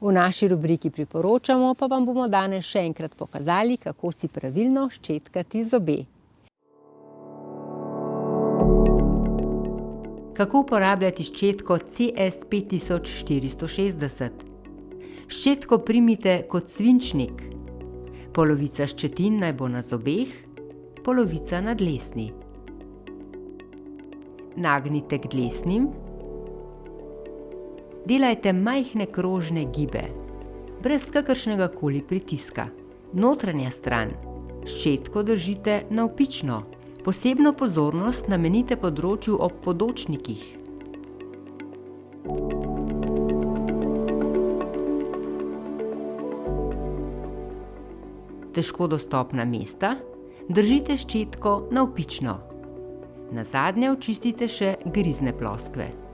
V naši rubriki Priporočamo pa vam bomo danes še enkrat pokazali, kako si pravilno ščetkati zobe. Kako uporabljati ščetko CS5460? Ščetko primite kot svinčnik. Polovica ščetin naj bo na zobeh, polovica na dlesni. Nagnite k dlesnim. Delajte majhne krožne gibe, brez kakršnega koli pritiska. Notranja stran. Ščetko držite navpično. Posebno pozornost namenite področju ob podočnikih. Težko dostopna mesta. Držite ščetko navpično. Nazadnje očistite še grizne ploskve.